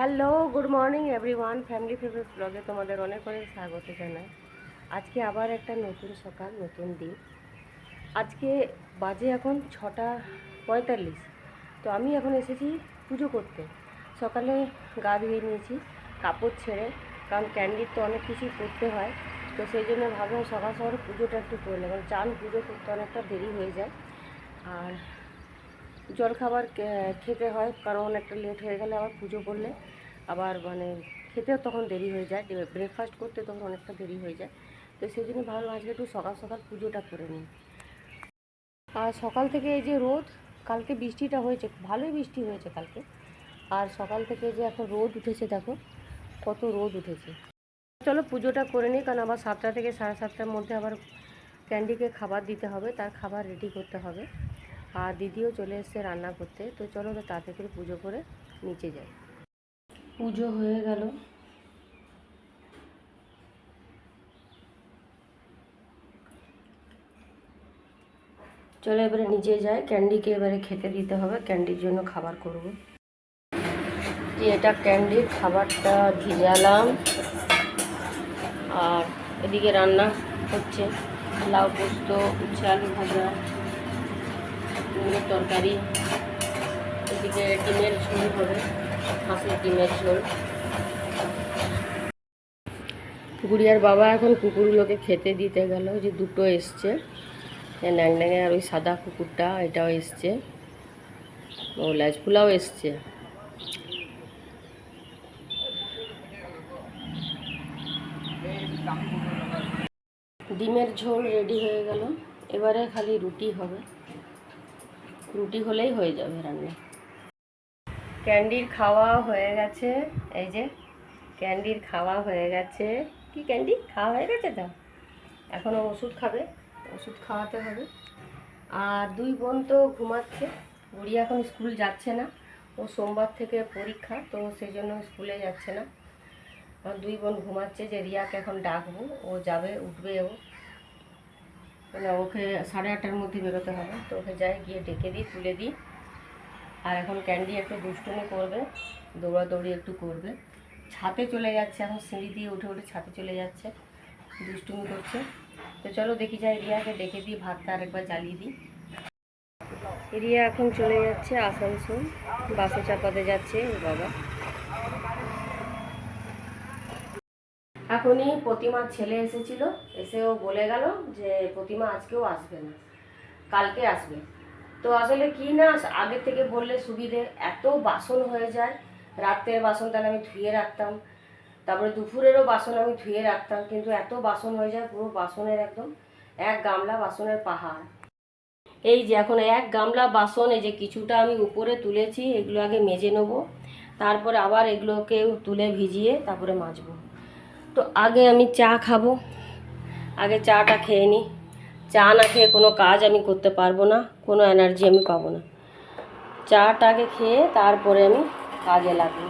Hello, good morning everyone. Family favourite ব্লগে তোমাদের অনেক অনেক স্বাগত জানাই। আজকে আবার একটা নতুন সকাল, নতুন দিন। আজকে বাজে এখন 6:45। তো আমি এখন এসেছি পুজো করতে। সকালে গা ধুয়ে নিয়েছি, কাপড় ছেড়ে, কারণ ক্যান্ডির তো অনেক কিছুই করতে হয়। তো সেই জন্য ভাবলাম সকাল সকাল পুজোটা একটু করে নেব, কারণ চান পুজো করতে অনেকটা দেরি হয়ে যায়। আর জলখাবার খেতে হয়, কারণ একটা লেট হয়ে গেলে আবার পুজো করলে আবার খেতেও তখন দেরি হয়ে যায়, ব্রেকফাস্ট করতে তখন অনেকটা দেরি হয়ে যায়। তো সেই জন্য ভাবলাম আজকে একটু সকাল সকাল পুজোটা করে নিই। আর সকাল থেকে এই যে রোদ, কালকে বৃষ্টিটা হয়েছে, ভালোই বৃষ্টি হয়েছে কালকে। আর সকাল থেকে যে এখন রোদ উঠেছে, দেখো কত রোদ উঠেছে। চলো পুজোটা করে নিই, কারণ আবার 7টা থেকে 7:30টার মধ্যে আবার ক্যান্ডিকে খাবার দিতে হবে, তার খাবার রেডি করতে হবে। আর দিদিও চলে এসছে রান্না করতে। তো চলো তাড়াতাড়ি করে পুজো করে নিচে যাই। পুজো হয়ে গেল। চলো এবারে নিচে যাই, ক্যান্ডিকে এবারে খেতে দিতে হবে, ক্যান্ডির জন্য খাবার করব। যে এটা ক্যান্ডির খাবারটা ভিজালাম। আর এদিকে রান্না হচ্ছে লাউ পোস্ত, উচ্ছে আলু ভাজা, কুমড়োর তরকারি। এদিকে ডিমের ঝোল হবে, হাঁসের ডিমের ঝোল। গুড়িয়ার বাবা এখন কুকুরগুলোকে খেতে দিতে গেল, যে দুটো এসছে, ন্যাংন্যাঙে আর ওই সাদা কুকুরটা, এটাও এসছে, ও লাজফুলাও এসছে। ডিমের ঝোল রেডি হয়ে গেল, এবারে খালি রুটি হবে, রুটি হলেই হয়ে যাবে রান্না। ক্যান্ডির খাওয়া হয়ে গেছে, এই যে ক্যান্ডির খাওয়া হয়ে গেছে। কি ক্যান্ডি খাওয়া হয়ে গেছে? তো এখনও ওষুধ খাবে, ওষুধ খাওয়াতে হবে। আর দুই বোন তো ঘুমাচ্ছে, গুড়িয়া এখন স্কুল যাচ্ছে না, ও সোমবার থেকে পরীক্ষা, তো সেই জন্য স্কুলে যাচ্ছে না। আর দুই বোন ঘুমাচ্ছে, যে রিয়াকে এখন ডাকবো, ও যাবে, উঠবে, ও মানে ওকে 8:30টার মধ্যে বেরোতে হবে। তো ওকে যাই গিয়ে ডেকে দিই, তুলে দিই। আর এখন ক্যান্ডি একটু দুষ্টুমি করবে, দৌড়াদৌড়ি একটু করবে, ছাদে চলে যাচ্ছে, এখন সিঁড়ি দিয়ে উঠে উঠে ছাদে চলে যাচ্ছে, দুষ্টুমি করছে। তো চলো দেখি যাই, রিয়াকে ডেকে দিই, ভাতটা আরেকবার জ্বালিয়ে দিই। রিয়া এখন চলে যাচ্ছে আসানসোল, বাসে চাপাতে যাচ্ছে ওর বাবা। এখনই প্রতিমার ছেলে এসেছিল, এসে ও বলে গেল যে প্রতিমা আজকেও আসবে না, কালকে আসবে। তো আসলে কি না, আগে থেকে বললে সুবিধে, এত বাসন হয়ে যায়, রাত্রের বাসন তাহলে আমি ধুয়ে রাখতাম, তারপরে দুপুরেরও বাসন আমি ধুয়ে রাখতাম, কিন্তু এত বাসন হয়ে যায়, পুরো বাসনের একদম এক গামলা বাসনের পাহাড়। এই যে এখন এক গামলা বাসন, এই যে কিছুটা আমি উপরে তুলেছি, এগুলো আগে মেজে নেবো, তারপরে আবার এগুলোকে তুলে ভিজিয়ে তারপরে মাজবো। তো আগে আমি চা খাবো, আগে চাটা খেয়ে নিই। চা না খেয়ে কোনো কাজ আমি করতে পারবো না, কোনো এনার্জি আমি পাবো না। চাটাকে খেয়ে তারপরে আমি কাজে লাগবো।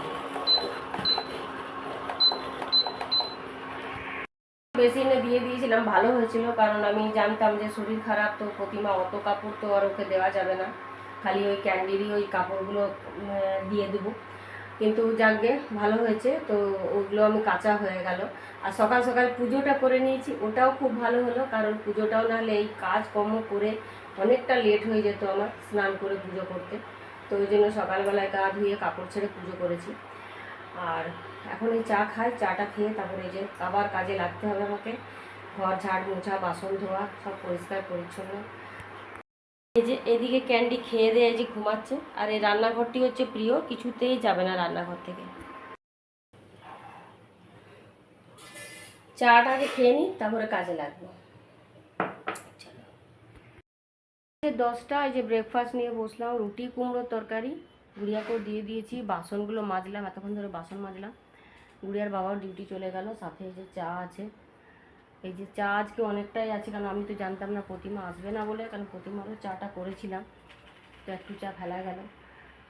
বেসিনে দিয়ে দিয়েছিলাম, ভালো হয়েছিল, কারণ আমি জানতাম যে শরীর খারাপ, তো প্রতিমা অত কাপড় তো আর ওকে দেওয়া যাবে না, খালি ওই ক্যান্ডিরই ওই কাপড়গুলো দিয়ে দেবো। কিন্তু যাকে ভালো হয়েছে, তো ওগুলো আমি কাঁচা হয়ে গেল। আর সকাল সকাল পুজোটা করে নিয়েছি, ওটাও খুব ভালো হলো, কারণ পুজোটাও নাহলে এই কাজকর্ম করে অনেকটা লেট হয়ে যেত আমার স্নান করে পুজো করতে। তো ওই জন্য সকালবেলায় গা ধুয়ে কাপড় ছেড়ে পুজো করেছি। আর এখন এই চা খাই, চাটা খেয়ে তারপরে এই যে আবার কাজে লাগতে হবে আমাকে, ঘর ঝাড় মোছা, বাসন ধোয়া, সব পরিষ্কার পরিচ্ছন্ন। এই যে এদিকে ক্যান্ডি খেয়ে দিয়ে এই যে ঘুমাচ্ছে, আর এই রান্নাঘরটি হচ্ছে প্রিয়, কিছুতেই যাবে না রান্নাঘর থেকে। চাটা আগে খেয়ে নিই, তারপরে কাজে লাগবো। 10টা, এই যে ব্রেকফাস্ট নিয়ে বসলাম, রুটি কুমড়োর তরকারি, গুড়িয়াকেও দিয়ে দিয়েছি, বাসনগুলো মাজলাম, এতক্ষণ ধরে বাসন মাজলাম। গুড়িয়ার বাবাও ডিউটি চলে গেল, সাথে এই যে চা আছে, এই যে চা আজকে অনেকটাই আছে, কারণ আমি তো জানতাম না প্রতিমা আসবে না বলে, কারণ প্রতিমারও চাটা করেছিলাম, তো একটু চা ফেলা গেল।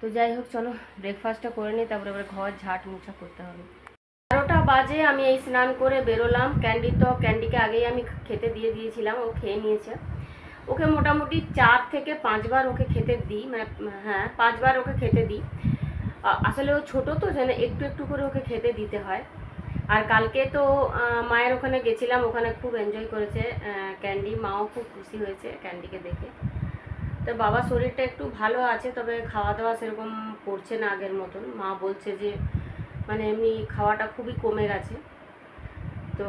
তো যাই হোক, চলো ব্রেকফাস্টটা করে নিই, তারপরে আবার ঘর ঝাঁট মোছা করতে হবে। 12টা বাজে আমি এই স্নান করে বেরোলাম। ক্যান্ডিকে আগেই আমি খেতে দিয়ে দিয়েছিলাম, ও খেয়ে নিয়েছে। ওকে মোটামুটি 4 থেকে 5 বার ওকে খেতে দিই, মানে হ্যাঁ 5 বার ওকে খেতে দিই। আসলে ও ছোটো তো যেন একটু একটু করে ওকে খেতে দিতে হয়। আর কালকে তো মায়ের ওখানে গেছিলাম, ওখানে খুব এনজয় করেছে ক্যান্ডি, মাও খুব খুশি হয়েছে ক্যান্ডিকে দেখে। তো বাবার শরীরটা একটু ভালো আছে, তবে খাওয়া দাওয়া সেরকম করছে না আগের মতন। মা বলছে যে মানে এমনি খাওয়াটা খুবই কমে গেছে। তো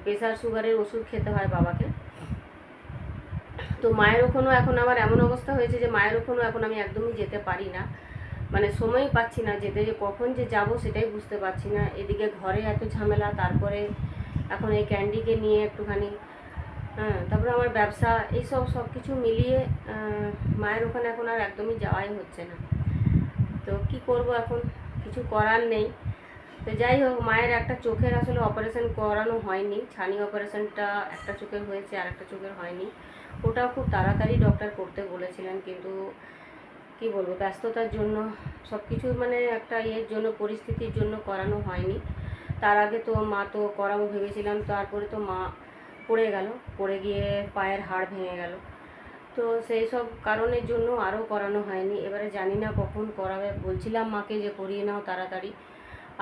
প্রেশার সুগারের ওষুধ খেতে হয় বাবাকে। তো মায়ের ওখানেও এখন আবার এমন অবস্থা হয়েছে যে মায়ের ওখানেও এখন আমি একদমই যেতে পারি না, মানে সময়ই পাচ্ছি না যেতে, যে কখন যে যাব সেটাই বুঝতে পারছি না। এদিকে ঘরে এত ঝামেলা, তারপরে এখন এই ক্যান্ডিকে নিয়ে একটুখানি, হ্যাঁ, তারপরে আমার ব্যবসা, এইসব সব কিছু মিলিয়ে মায়ের ওখানে এখন আর একদমই যাওয়াই হচ্ছে না। তো কি করব, এখন কিছু করার নেই। তো যাই হোক, মায়ের একটা চোখের আসলে অপারেশন করানো হয়নি, ছানি অপারেশনটা একটা চোখের হয়েছে আর একটা চোখের হয়নি। ওটাও খুব তাড়াতাড়ি ডক্টর করতে বলেছিলেন, কিন্তু কি বলবো, ব্যস্ততার জন্য সব কিছু মানে একটা ইয়ের জন্য, পরিস্থিতির জন্য করানো হয়নি। তার আগে তো মা তো করাবো ভেবেছিলাম, তারপরে তো মা পড়ে গেল, পড়ে গিয়ে পায়ের হাড় ভেঙে গেল। তো সেই সব কারণের জন্য আরও করানো হয়নি। এবারে জানি না কখন করাবে, বলছিলাম মাকে যে করিয়ে নাও তাড়াতাড়ি।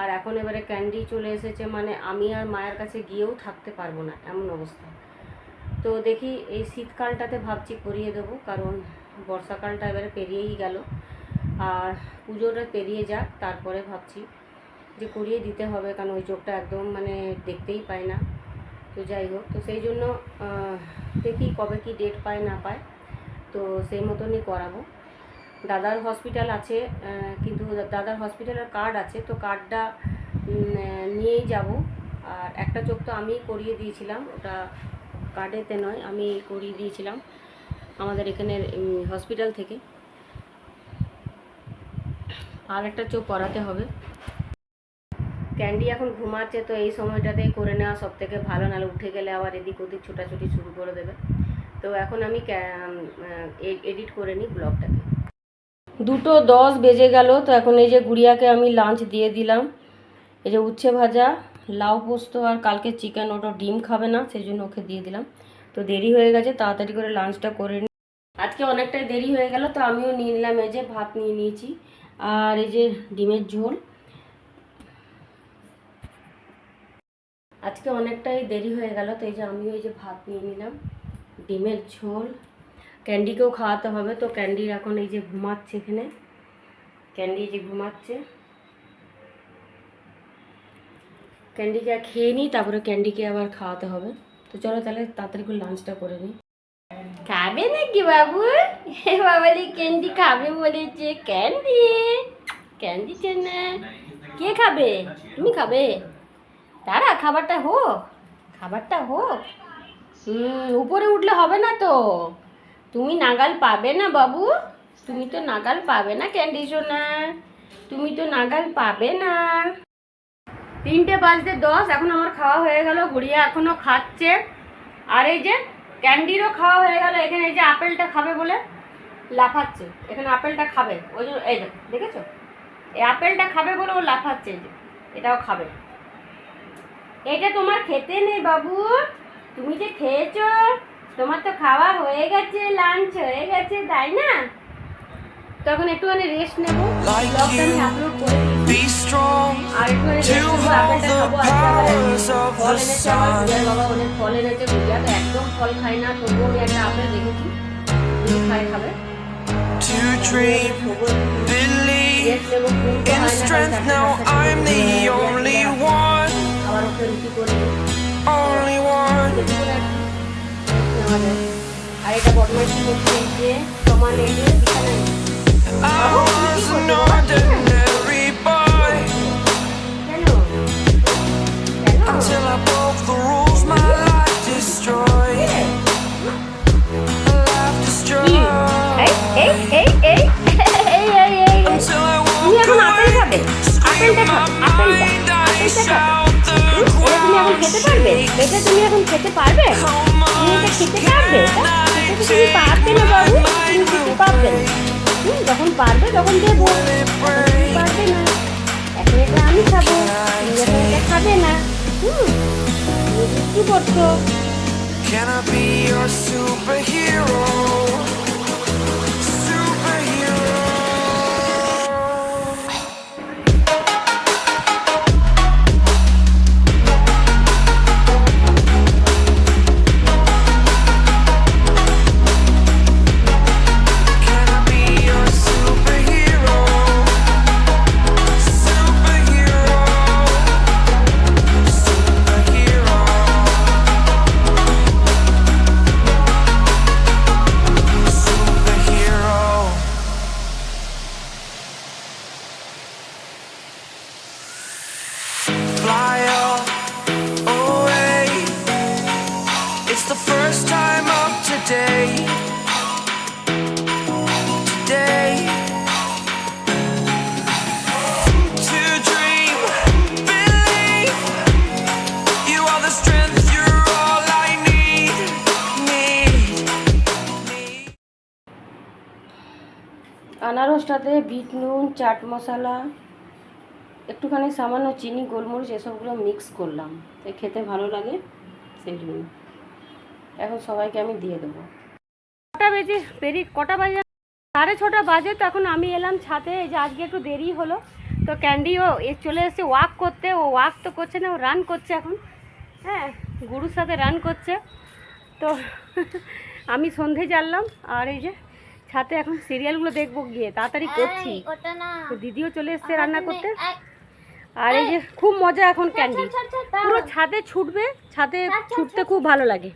আর এখন এবারে ক্যান্ডি চলে এসেছে, মানে আমি আর মায়ের কাছে গিয়েও থাকতে পারবো না এমন অবস্থা। তো দেখি এই শীতকালটাতে ভাবছি করিয়ে দেবো, কারণ বর্ষাকালটা এবারে পেরিয়েই গেল, আর পুজোটা পেরিয়ে যাক, তারপরে ভাবছি যে করিয়ে দিতে হবে, কারণ ওই চোখটা একদম মানে দেখতেই পাই না। তো যাই হোক, তো সেই জন্য দেখি কবে কি ডেট পায় না পায়, তো সেই মতনই করাবো। দাদার হসপিটাল আছে, কিন্তু দাদার হসপিটালের কার্ড আছে, তো কার্ডটা নিয়েই যাব। আর একটা চোখ তো আমিই করিয়ে দিয়েছিলাম, ওটা কার্ডেতে নয়, আমি করিয়ে দিয়েছিলাম আমাদের এখানের হসপিটাল থেকে। আর একটা চোখ করাতে হবে। ক্যান্ডি এখন ঘুমাচ্ছে, তো এই সময়টাতেই করে নেওয়া সব থেকে ভালো, নাহলে উঠে গেলে আবার এদিক ওদিক ছোটাছুটি শুরু করে দেবে। তো এখন আমি এডিট করে নিই ব্লগটাকে। 2:10 বেজে গেল। তো এখন এই যে গুড়িয়াকে আমি লাঞ্চ দিয়ে দিলাম, এই যে উচ্ছে ভাজা, লাউ পোস্ত আর কালকে চিকেন, ওটা ডিম খাবে না, সেই জন্য ওকে দিয়ে দিলাম। তো দেরি হয়ে গেছে, তাড়াতাড়ি করে লাঞ্চটা করে নিই। আজকে অনেকটাই দেরি হয়ে গেল, তো আমিও নিয়ে নিলাম, এই যে ভাত নিয়ে নিয়েছি আর এই যে ডিমের ঝোল। আজকে অনেকটাই দেরি হয়ে গেল, তো এই যে আমিও এই যে ভাত নিয়ে নিলাম, ডিমের ঝোল। ক্যান্ডিকেও খাওয়াতে হবে, তো ক্যান্ডি এখন এই যে ঘুমাচ্ছে এখানে, ক্যান্ডি যে ঘুমাচ্ছে। ক্যান্ডিকে খেয়ে নিই, তারপরে ক্যান্ডিকে আবার খাওয়াতে হবে। তো চলো তাহলে তাড়াতাড়ি করে লাঞ্চটা করে নিই। খাবে নাকি বাবু? বাবালি ক্যান্ডি খাবে বলেছে। ক্যান্ডি, ক্যান্ডি চেনে। কে খাবে? তুমি খাবে? দাঁড়া, খাবারটা হোক, খাবারটা হোক। উপরে উঠলে হবে না তো, তুমি নাগাল পাবে না বাবু, তুমি তো নাগাল পাবে না ক্যান্ডি সোনা, তুমি তো নাগাল পাবে না। 3:10 এখন আমার খাওয়া হয়ে গেল, গুড়িয়া এখনো খাচ্ছে। আর এই যে ক্যান্ডিরও খাওয়া হয়ে গেল। এখানে এই যে আপেলটা খাবে বলে লাফাচ্ছে, এখানে আপেলটা খাবে, ওই জন্য এই দেখেছো, এই আপেলটা খাবে বলে ও লাফাচ্ছে, এই যে এটাও খাবে। এটা তোমার খেতে নেই বাবু, তুমি যে খেয়েছো, তোমার তো খাওয়া হয়ে গেছে, লাঞ্চ হয়ে গেছে, তাই না? তখন একটুখানি রেস্ট নেবো, ব্লগটা আমি আপলোড করে দিয়েছি, আর একটুখানি রেস্ট নেবো, আপেলটা খাবো। আজকে আবার ফল এনেছে, আমার গুড়িয়ার বাবা অনেক ফল এনেছে। গুড়িয়া তো একদম ফল খাই না, তবুও আমি একটা আপেল রেখেছি, খাই খাবে। আবার ওকে রুটি করে আর এটা বদমাইশি করতে গিয়ে সমান এগিয়ে বিছানায় until I broke the rules, my life destroyed. Life destroyed. Until I walk away, scream my mind, ice out the ground. এটা তুমি এখন খেতে পারবে? তুমি এটা খেতে পারবে? তুমি পারবে না বাবু, তুমি খেতে পারবে না। যখন পারবে তখন দেবো, পারবে না এখন এটা আমি খাবো, তুমি যখন এটা খাবে না। কি করছো? Can I be your superhero? Superhero. ঢ্যাঁড়সটাতে বিট নুন, চাট মশলা, একটুখানি সামান্য চিনি, গোলমরিচ এসবগুলো মিক্স করলাম, তাই খেতে ভালো লাগে সেই জন্য। এখন সবাইকে আমি দিয়ে দেবো। কটা বাজে 6:30 বাজে। তো এখন আমি এলাম ছাদে। এই যে আজকে একটু দেরি হলো, তো ক্যান্ডিও চলে এসেছে ওয়াক করতে। ও ওয়াক তো করছে না, ও রান করছে এখন। হ্যাঁ, গুরুর সাথে রান করছে। তো আমি সন্ধে জ্বাললাম, আর এই যে ছাদে এখন সিরিয়ালগুলো দেখবো গিয়ে, তাড়াতাড়ি করছি। তো দিদিও চলে এসছে রান্না করতে। আর এই যে খুব মজা এখন ক্যান্ডি পুরো ছাদে ছুটবে, ছাদে ছুটতে খুব ভালো লাগে।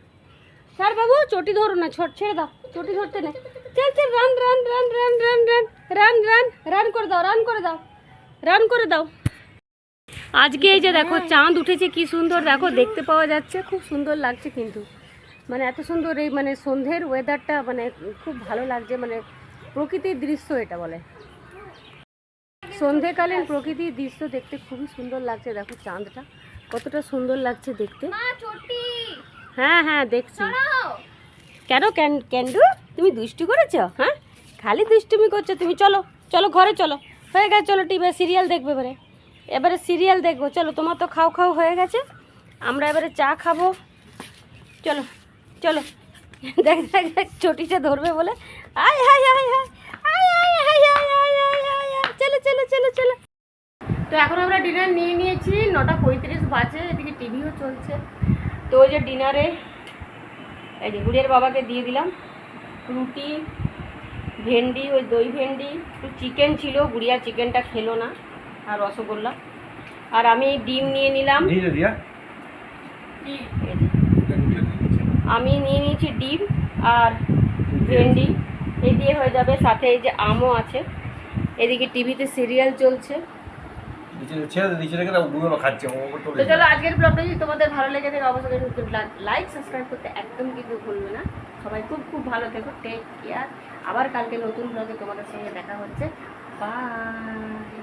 স্যার বাবু চটি ধরো না, ছেড়ে দাও, চটি ধরতে নেই। চল চল, run run run run run run run run run করে দাও, রান করে দাও, রান করে দাও। আজকে এই যে দেখো চাঁদ উঠেছে, কি সুন্দর দেখো দেখতে পাওয়া যাচ্ছে, খুব সুন্দর লাগছে কিন্তু। মানে এত সুন্দর এই মানে সন্ধ্যের ওয়েদারটা, মানে খুব ভালো লাগছে, মানে প্রকৃতির দৃশ্য এটা বলে। সন্ধেকালীন প্রকৃতির দৃশ্য দেখতে খুবই সুন্দর লাগছে। দেখো চাঁদটা কতটা সুন্দর লাগছে দেখতে। হ্যাঁ হ্যাঁ দেখছি। কেন ক্যান্ডু তুমি দুষ্টু করেছো? হ্যাঁ, খালি দুষ্টুমি করছো তুমি। চলো চলো ঘরে চলো, হয়ে গেছে, চলো টিভি সিরিয়াল দেখবে এবারে সিরিয়াল দেখবো। চলো, তোমার তো খাও খাও হয়ে গেছে, আমরা এবারে চা খাবো। চলো চলো, দেখ দেখ দেখ চটিটা ধরবে বলে। আয় হাই হাই হাই আয় আয় high high high high high high, চলো চলো চলো চলো। তো এখন আমরা ডিনার নিয়ে নিয়েছি, 9:35 বাজে, এদিকে টিভিও চলছে। তো ওই যে ডিনারে এই যে গুড়িয়ার বাবাকে দিয়ে দিলাম রুটি, ভেন্ডি, ওই দই ভেন্ডি, একটু চিকেন ছিল, গুড়িয়া চিকেনটা খেলো না, আর রসগোল্লা। আর আমি ডিম নিয়ে নিলাম, আমি নিয়ে নিয়েছি ডিম আর ভেন্ডি, এই দিয়ে হয়ে যাবে। সাথে এই যে আমও আছে। এদিকে টিভিতে সিরিয়াল চলছে। তো চলো, আজকের ব্লগটা যদি তোমাদের ভালো লেগে থাকে অবশ্যই লাইক সাবস্ক্রাইব করতে একদম কিন্তু ভুলবে না। সবাই খুব খুব ভালো থেকো, টেক কেয়ার। আবার কালকে নতুন ব্লগে তোমাদের সঙ্গে দেখা হচ্ছে। বাই।